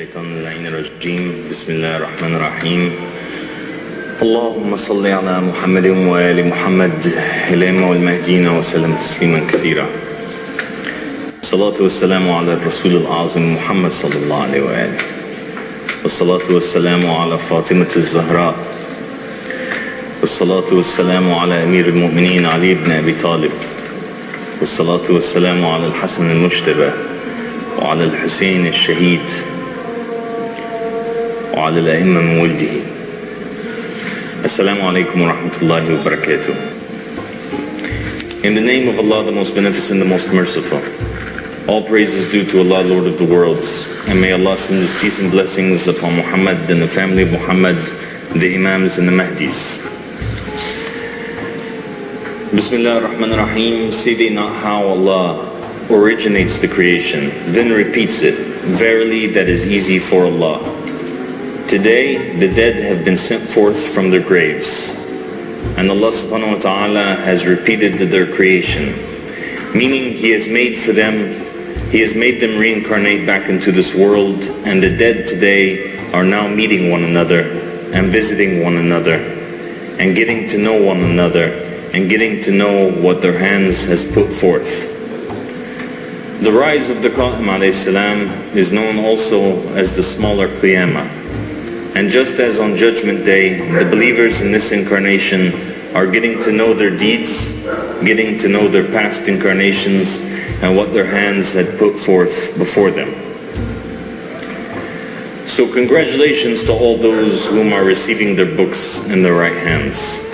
الشيطان اللعين الرجيم بسم الله الرحمن الرحيم اللهم صل على محمد وآل محمد الإمام والمهديين وسلم تسليما كثيرا الصلاة والسلام على الرسول الأعظم محمد صلى الله عليه وآله والصلاة والسلام على فاطمة الزهراء والصلاة والسلام على أمير المؤمنين علي بن أبي طالب والصلاة والسلام على الحسن المجتبى وعلى الحسين الشهيد وعلى الأئمة من ولده. Assalamu alaikum wa rahmatullahi wa barakatuh. In the name of Allah, the most beneficent, the most merciful. All praise is due to Allah, Lord of the worlds. And may Allah send His peace and blessings upon Muhammad and the family of Muhammad, the Imams and the Mahdis. Bismillah ar-Rahman ar-Rahim. Say they not how Allah originates the creation, then repeats it. Verily that is easy for Allah. Today the dead have been sent forth from their graves, and Allah subhanahu wa ta'ala has repeated their creation, meaning He has made them reincarnate back into this world, and the dead today are now meeting one another and visiting one another and getting to know one another and getting to know what their hands has put forth. The rise of the Qa'im alayhi salam is known also as the smaller Qiyamah. And just as on Judgment Day, the believers in this incarnation are getting to know their deeds, getting to know their past incarnations, and what their hands had put forth before them. So congratulations to all those whom are receiving their books in their right hands.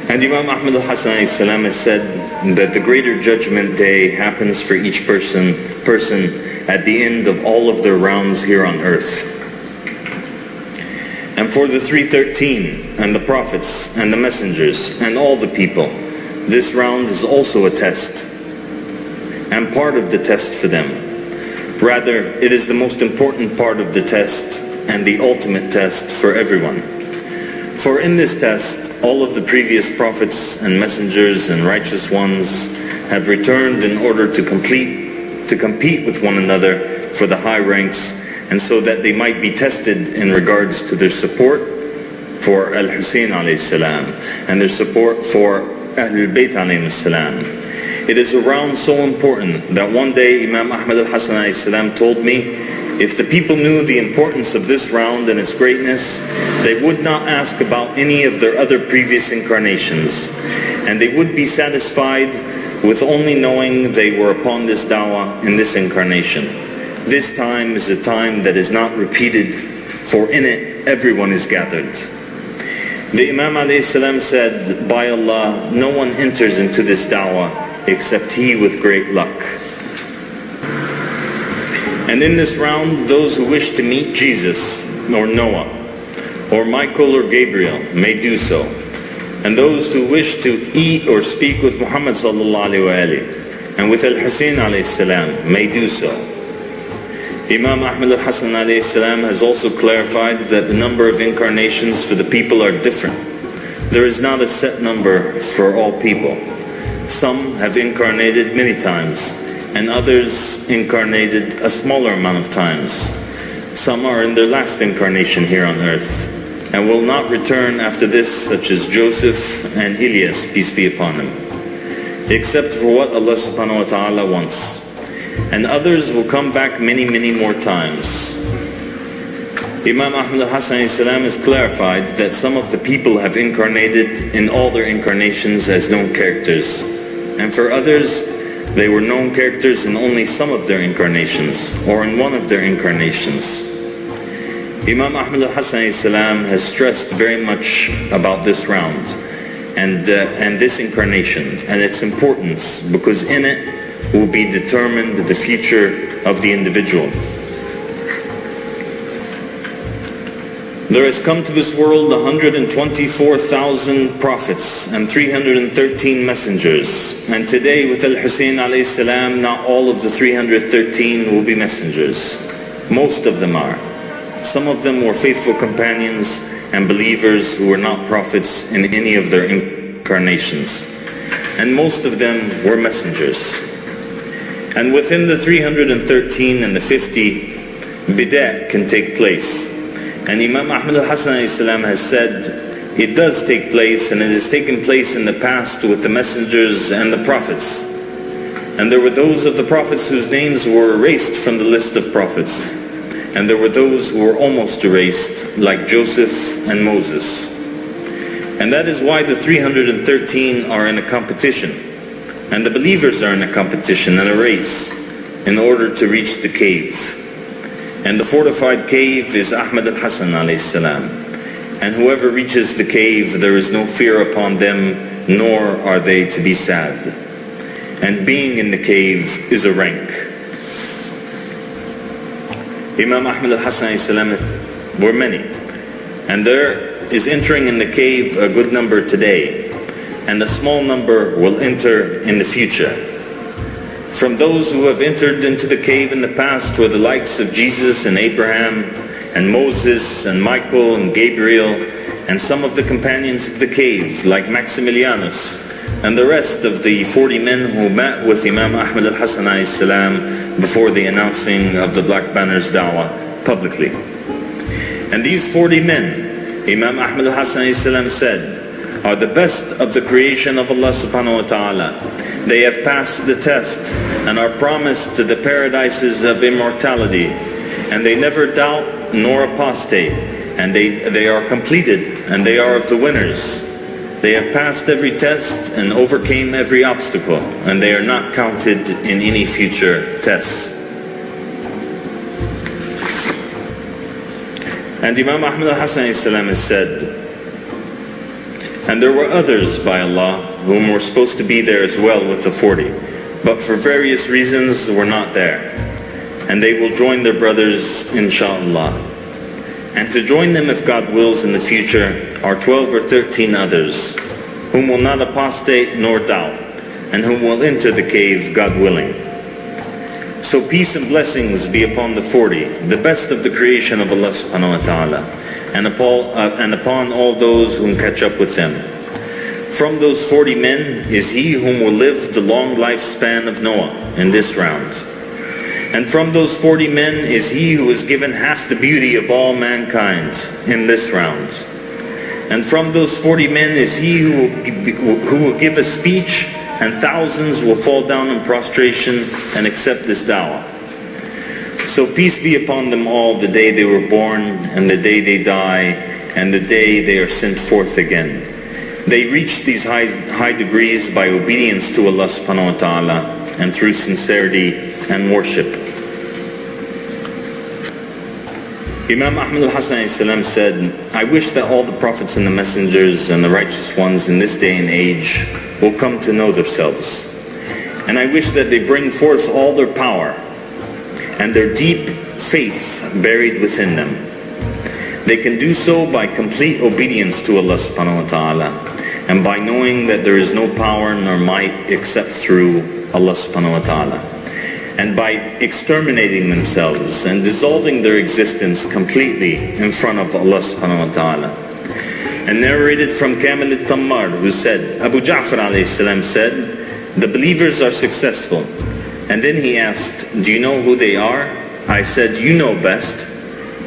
And Imam Ahmad al-Hasan has said that the greater judgment day happens for each person at the end of all of their rounds here on earth. And for the 313 and the prophets and the messengers and all the people, this round is also a test and part of the test for them. Rather, it is the most important part of the test and the ultimate test for everyone. For in this test, all of the previous prophets and messengers and righteous ones have returned in order to compete with one another for the high ranks, and so that they might be tested in regards to their support for Al-Hussein alayhi salam and their support for Ahlul Bayt alayhi salam. It is a round so important that one day Imam Ahmad al-Hasan alayhi salam told me, if the people knew the importance of this round and its greatness, they would not ask about any of their other previous incarnations, and they would be satisfied with only knowing they were upon this da'wah in this incarnation. This time is a time that is not repeated, for in it everyone is gathered. The Imam alayhi salam said, by Allah, no one enters into this da'wah except he with great luck. And in this round, those who wish to meet Jesus or Noah or Michael or Gabriel may do so. And those who wish to eat or speak with Muhammad sallallahu alayhi wa alihi and with Al-Hussein alayhi salam may do so. Imam Ahmad al-Hasan alayhi salam has also clarified that the number of incarnations for the people are different. There is not a set number for all people. Some have incarnated many times, and others incarnated a smaller amount of times. Some are in their last incarnation here on earth and will not return after this, such as Joseph and Elias, peace be upon him, except for what Allah subhanahu wa ta'ala wants. And others will come back many, many more times. Imam Ahmad al-Hasan has clarified that some of the people have incarnated in all their incarnations as known characters, and for others they were known characters in only some of their incarnations or in one of their incarnations. Imam Ahmad al-Hasan has stressed very much about this round and this incarnation and its importance, because in it will be determined the future of the individual. There has come to this world 124,000 prophets and 313 messengers, and today with Al-Hussein alayhi salam, not all of the 313 will be messengers. Most of them are. Some of them were faithful companions and believers who were not prophets in any of their incarnations, and most of them were messengers. And within the 313 and the 50, bid'ah can take place. And Imam Ahmad al-Hasan has said, it does take place, and it has taken place in the past with the messengers and the prophets. And there were those of the prophets whose names were erased from the list of prophets. And there were those who were almost erased, like Joseph and Moses. And that is why the 313 are in a competition. And the believers are in a competition and a race in order to reach the cave. And the fortified cave is Ahmad al-Hasan alayhi salam. And whoever reaches the cave, there is no fear upon them, nor are they to be sad. And being in the cave is a rank. Imam Ahmad al-Hasan alayhi salam were many. And there is entering in the cave a good number today. And a small number will enter in the future. From those who have entered into the cave in the past were the likes of Jesus and Abraham and Moses and Michael and Gabriel and some of the companions of the cave like Maximilianus and the rest of the 40 men who met with Imam Ahmad al-Hasan alayhi salam before the announcing of the Black Banners Dawah publicly. And these 40 men, Imam Ahmad al-Hasan alayhi salam said, are the best of the creation of Allah subhanahu wa ta'ala. They have passed the test and are promised to the paradises of immortality. And they never doubt nor apostate. And they are completed and they are of the winners. They have passed every test and overcame every obstacle. And they are not counted in any future tests. And Imam Ahmad al-Hasan has said, and there were others by Allah whom were supposed to be there as well with the 40, but for various reasons were not there. And they will join their brothers inshallah. And to join them if God wills in the future are 12 or 13 others, whom will not apostate nor doubt, and whom will enter the cave God willing. So peace and blessings be upon the 40, the best of the creation of Allah subhanahu wa ta'ala, and upon all those whom catch up with them. From those 40 men is he whom will live the long lifespan of Noah in this round. And from those 40 men is he who is given half the beauty of all mankind in this round. And from those 40 men is he who will give a speech, and thousands will fall down in prostration and accept this dawah. So peace be upon them all the day they were born, and the day they die, and the day they are sent forth again. They reach these high degrees by obedience to Allah subhanahu wa ta'ala and through sincerity and worship. Imam Ahmad al-Hasan said, I wish that all the prophets and the messengers and the righteous ones in this day and age will come to know themselves. And I wish that they bring forth all their power and their deep faith buried within them. They can do so by complete obedience to Allah subhanahu wa ta'ala, and by knowing that there is no power nor might except through Allah subhanahu wa ta'ala, and by exterminating themselves and dissolving their existence completely in front of Allah subhanahu wa ta'ala. And narrated from Kamil al-Tammar, who said, Abu Ja'far alayhi salam said, the believers are successful. And then he asked, do you know who they are? I said, you know best.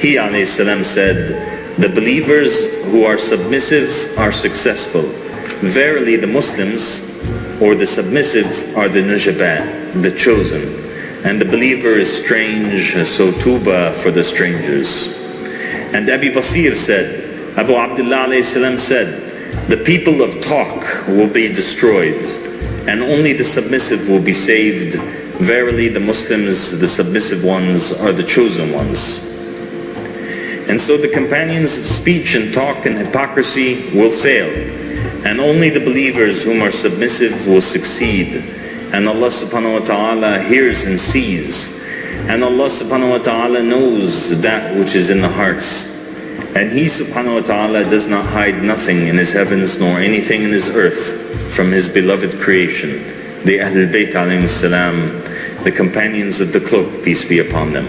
He alayhi salam said, the believers who are submissive are successful. Verily the Muslims, or the submissive, are the nujabat, the chosen. And the believer is strange, so tuba for the strangers. And Abi Basir said, Abu Abdullah alayhi salam said, the people of talk will be destroyed, and only the submissive will be saved. Verily the Muslims, the submissive ones, are the chosen ones. And so the companions of speech and talk and hypocrisy will fail, and only the believers whom are submissive will succeed. And Allah subhanahu wa ta'ala hears and sees, and Allah subhanahu wa ta'ala knows that which is in the hearts. And He subhanahu wa ta'ala does not hide nothing in His heavens nor anything in His earth from His beloved creation, the Ahlul Bayt alayhim salam, the companions of the cloak, peace be upon them.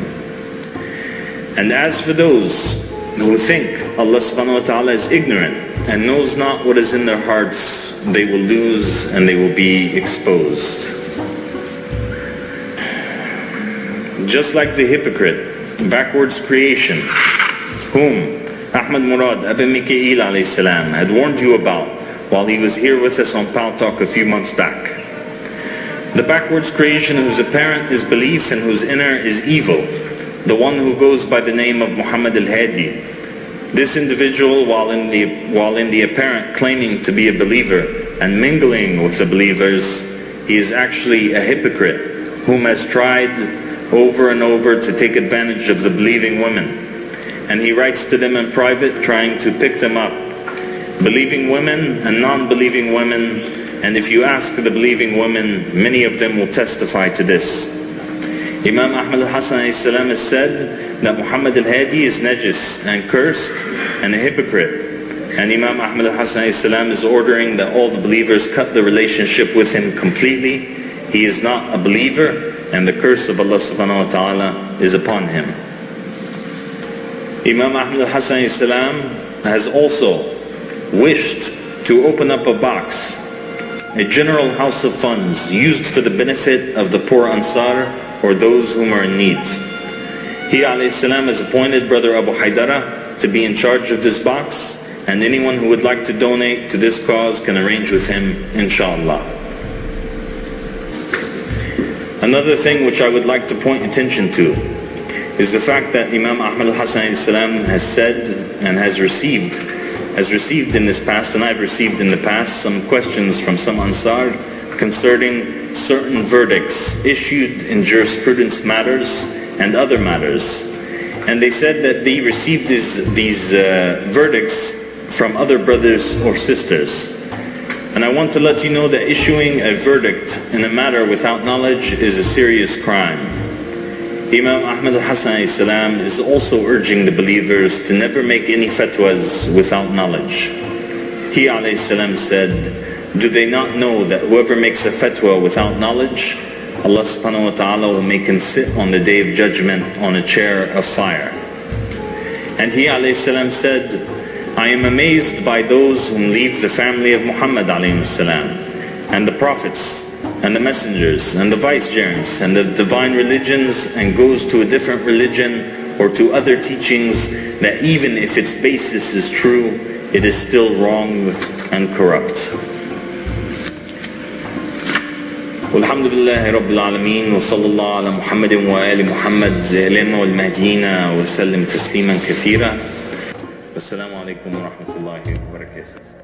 And as for those who think Allah subhanahu wa ta'ala is ignorant and knows not what is in their hearts, they will lose and they will be exposed. just like the hypocrite, backwards creation, whom Ahmad Murad Ibn Mika'il alayhi salam had warned you about while he was here with us on Pal Talk a few months back. The backwards creation whose apparent is belief and whose inner is evil, the one who goes by the name of Muhammad al-Hadi. This individual, while in the apparent claiming to be a believer and mingling with the believers, he is actually a hypocrite whom has tried over and over to take advantage of the believing women. And he writes to them in private, trying to pick them up, believing women and non-believing women. And if you ask the believing women, many of them will testify to this. Imam Ahmad al-Hasan has said that Muhammad al-Hadi is najis and cursed and a hypocrite. And Imam Ahmad al-Hasan is ordering that all the believers cut the relationship with him completely. He is not a believer, and the curse of Allah subhanahu wa ta'ala is upon him. Imam Ahmad al-Hasan has also wished to open up a box, a general house of funds used for the benefit of the poor Ansar or those whom are in need. He alayhi salam has appointed Brother Abu Haidara to be in charge of this box, and anyone who would like to donate to this cause can arrange with him, inshallah. Another thing which I would like to point attention to is the fact that Imam Ahmad al-Hasan has said and has received in this past, and I've received in the past, some questions from some Ansar concerning certain verdicts issued in jurisprudence matters and other matters. And they said that they received these verdicts from other brothers or sisters. And I want to let you know that issuing a verdict in a matter without knowledge is a serious crime. Imam Ahmad al-Hasan is also urging the believers to never make any fatwas without knowledge. He alayhi salam said, do they not know that whoever makes a fatwa without knowledge, Allah subhanahu wa ta'ala will make him sit on the day of judgment on a chair of fire. And he alayhi salam said, I am amazed by those whom leave the family of Muhammad alayhi salam, and the prophets, and the messengers, and the vicegerents, and the divine religions, and goes to a different religion or to other teachings that even if its basis is true, it is still wrong and corrupt. Walhamdulillahi Rabbil Alameen, wa sallallahu ala Muhammadin wa ali Muhammad, zilima wal mahdina, wa sallim tasliman kathira. Assalamu alaikum wa rahmatullahi wa barakatuh.